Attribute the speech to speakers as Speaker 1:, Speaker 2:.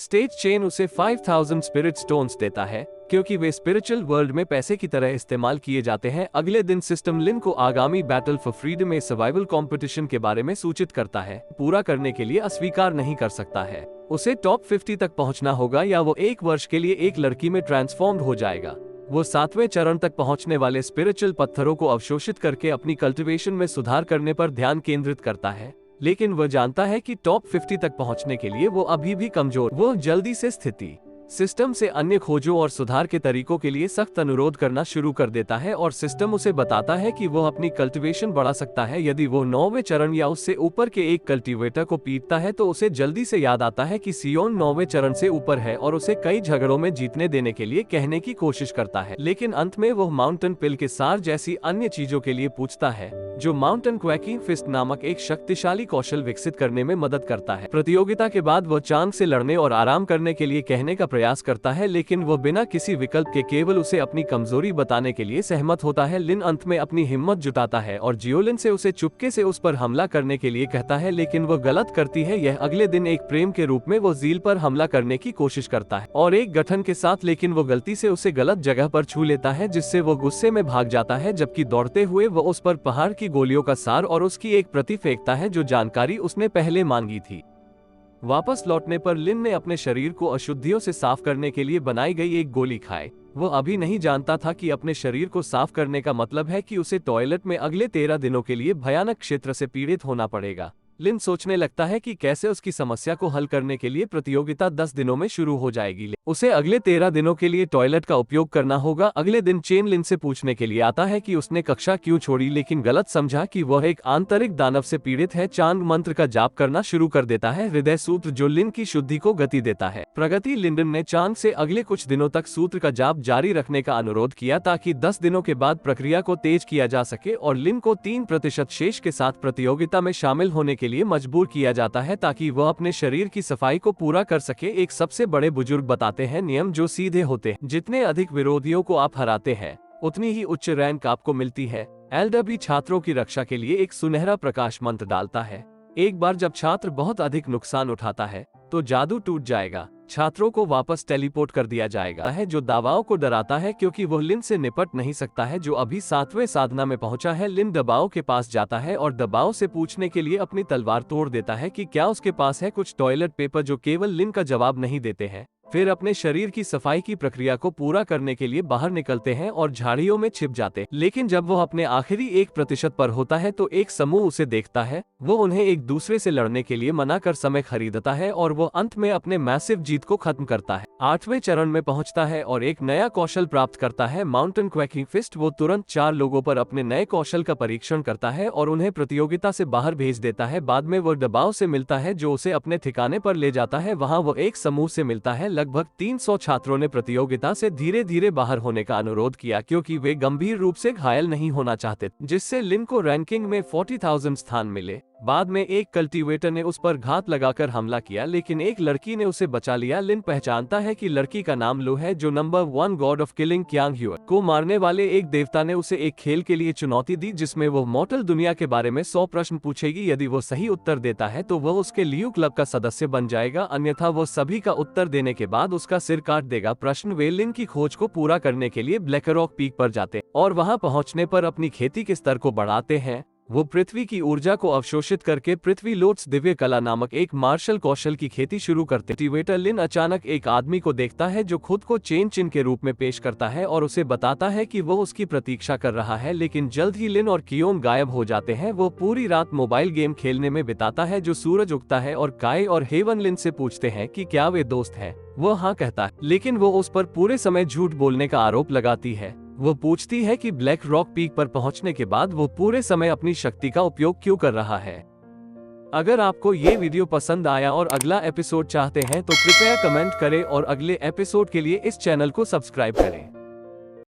Speaker 1: Stage chain उसे 5000 spirit stones देता है क्योंकि वे स्पिरिचुअल वर्ल्ड में पैसे की तरह इस्तेमाल किए जाते हैं। अगले दिन सिस्टम लिन को आगामी बैटल फॉर फ्रीडम में सर्वाइवल कंपटीशन के बारे में सूचित करता है। पूरा करने के लिए अस्वीकार नहीं कर सकता है। उसे टॉप 50 तक पहुंचना होगा या वो 1 वर्ष के लिए एक लड़की में ट्रांसफॉर्म्ड हो जाएगा। वो 7वें चरण तक पहुंचने वाले स्पिरिचुअल पत्थरों को अवशोषित करके अपनी कल्टीवेशन में सुधार करने पर ध्यान केंद्रित करता है, लेकिन वह जानता है कि टॉप 50 तक पहुंचने के लिए वो अभी भी कमजोर। वो जल्दी से स्थिति सिस्टम से अन्य खोजों और सुधार के तरीकों के लिए सख्त अनुरोध करना शुरू कर देता है और सिस्टम उसे बताता है कि वो अपनी कल्टीवेशन बढ़ा सकता है। यदि वो 9वें चरण या उससे ऊपर के एक कल्टीवेटर को पीटता है तो उसे जल्दी से याद आता है कि सियोन 9वें चरण से ऊपर है और उसे कई झगड़ों में जीतने देने के लिए कहने की कोशिश करता है, लेकिन अंत में वो माउंटेन पिल के सार जैसी अन्य चीजों के लिए पूछता है जो माउंटेन क्वैकिंग फिस्ट नामक एक शक्तिशाली कौशल विकसित करने में मदद करता है। प्रतियोगिता के बाद वो चांग से लड़ने और आराम करने के लिए कहने का प्रयास करता है, लेकिन वो बिना किसी विकल्प के केवल उसे अपनी कमजोरी बताने के लिए सहमत होता है। लिन अंत में अपनी हिम्मत जुटाता है और जियोलिन से उसे चुपके से उस पर हमला करने के लिए कहता है, लेकिन वो गलत करती है। यह अगले दिन एक प्रेम के रूप में वो जील पर हमला करने की कोशिश करता है और एक गठन के साथ, लेकिन वो गलती से उसे गलत जगह पर छू लेता है जिससे वो गुस्से में भाग जाता है। जबकि दौड़ते हुए वो उस पर पहाड़ की गोलियों का सार और उसकी एक प्रति फेंकता है जो जानकारी उसने पहले मांगी थी। वापस लौटने पर लिन ने अपने शरीर को अशुद्धियों से साफ करने के लिए बनाई गई एक गोली खाई। वो अभी नहीं जानता था कि अपने शरीर को साफ करने का मतलब है कि उसे टॉयलेट में अगले 13 दिनों के लिए भयानक क्षेत्र से पीड़ित होना पड़ेगा। लिन सोचने लगता है कि कैसे उसकी समस्या को हल करने के लिए प्रतियोगिता 10 दिनों में शुरू हो जाएगी। उसे अगले 13 दिनों के लिए टॉयलेट का उपयोग करना होगा। अगले दिन चेन लिन से पूछने के लिए आता है कि उसने कक्षा क्यों छोड़ी, लेकिन गलत समझा कि वह एक आंतरिक दानव से पीड़ित है। चांग मंत्र का जाप करना शुरू कर देता है, हृदय सूत्र जो लिन की शुद्धि को गति देता है। प्रगति लिंडन ने चांग से अगले कुछ दिनों तक सूत्र का जाप जारी रखने का अनुरोध किया ताकि 10 दिनों के बाद प्रक्रिया को तेज किया जा सके और लिन को 3% शेष के साथ प्रतियोगिता में शामिल होने के लिए मजबूर किया जाता है ताकि वह अपने शरीर की सफाई को पूरा कर सके। एक सबसे बड़े बुजुर्ग बताते हैं नियम जो सीधे होते हैं। जितने अधिक विरोधियों को आप हराते हैं उतनी ही उच्च रैंक आपको मिलती है। एलडब्ल्यू छात्रों की रक्षा के लिए एक सुनहरा प्रकाश मंत्र डालता है। एक बार जब छात्र बहुत अधिक नुकसान उठाता है तो जादू टूट जाएगा। छात्रों को वापस टेलीपोर्ट कर दिया जाएगा है जो दावाओं को डराता है क्योंकि वह लिन से निपट नहीं सकता है जो अभी 7वें साधना में पहुंचा है। लिन दबाओ के पास जाता है और दबाओ से पूछने के लिए अपनी तलवार तोड़ देता है कि क्या उसके पास है कुछ टॉयलेट पेपर, जो केवल लिन का जवाब नहीं देते हैं। फिर अपने शरीर की सफाई की प्रक्रिया को पूरा करने के लिए बाहर निकलते हैं और झाड़ियों में छिप जाते हैं। लेकिन जब वो अपने आखिरी 1% पर होता है तो एक समूह उसे देखता है। वो उन्हें एक दूसरे से लड़ने के लिए मना कर समय खरीदता है और वो अंत में अपने मैसिव जीत को खत्म करता है। 8वें चरण में पहुंचता है और एक नया कौशल प्राप्त करता है, माउंटेन क्वैकिंग फिस्ट। वो तुरंत 4 लोगों पर अपने नए कौशल का परीक्षण करता है और उन्हें प्रतियोगिता से बाहर भेज देता है। बाद में वो दबाव से मिलता है जो उसे अपने ठिकाने पर ले जाता है। वहां वो एक समूह से मिलता है। लगभग 300 छात्रों ने प्रतियोगिता से धीरे धीरे बाहर होने का अनुरोध किया क्योंकि वे गंभीर रूप से घायल नहीं होना चाहते, जिससे लिन को रैंकिंग में 40,000 स्थान मिले। बाद में एक कल्टीवेटर ने उस पर घात लगाकर हमला किया, लेकिन एक लड़की ने उसे बचा लिया। लिन पहचानता है कि लड़की का नाम लू है जो नंबर 1 गॉड ऑफ किलिंग क्यांग ह्यूआ को मारने वाले एक देवता ने उसे एक खेल के लिए चुनौती दी जिसमें वो मॉर्टल दुनिया के बारे में 100 प्रश्न पूछेगी। यदि वो सही उत्तर देता है तो वह उसके लियू क्लब का सदस्य बन जाएगा, अन्यथा वो सभी का उत्तर देने के बाद उसका सिर काट देगा। प्रश्न वे लिन की खोज को पूरा करने के लिए ब्लैकरॉक पीक पर जाते और वहां पहुंचने पर अपनी खेती के स्तर को बढ़ाते हैं। वो पृथ्वी की ऊर्जा को अवशोषित करके पृथ्वी लोट्स दिव्य कला नामक एक मार्शल कौशल की खेती शुरू करते। कल्टीवेटर लिन अचानक एक आदमी को देखता है जो खुद को चेन चिन के रूप में पेश करता है और उसे बताता है कि वो उसकी प्रतीक्षा कर रहा है, लेकिन जल्द ही लिन और कियोन गायब हो जाते हैं। वो पूरी रात मोबाइल गेम खेलने में बिताता है जो सूरज उगता है और काई और हेवन लिन से पूछते हैं कि क्या वे दोस्त हैं। वो हाँ कहता है, लेकिन वो उस पर पूरे समय झूठ बोलने का आरोप लगाती है। वो पूछती है कि ब्लैक रॉक पीक पर पहुंचने के बाद वो पूरे समय अपनी शक्ति का उपयोग क्यों कर रहा है। अगर आपको ये वीडियो पसंद आया और अगला एपिसोड चाहते हैं तो कृपया कमेंट करें और अगले एपिसोड के लिए इस चैनल को सब्सक्राइब करें।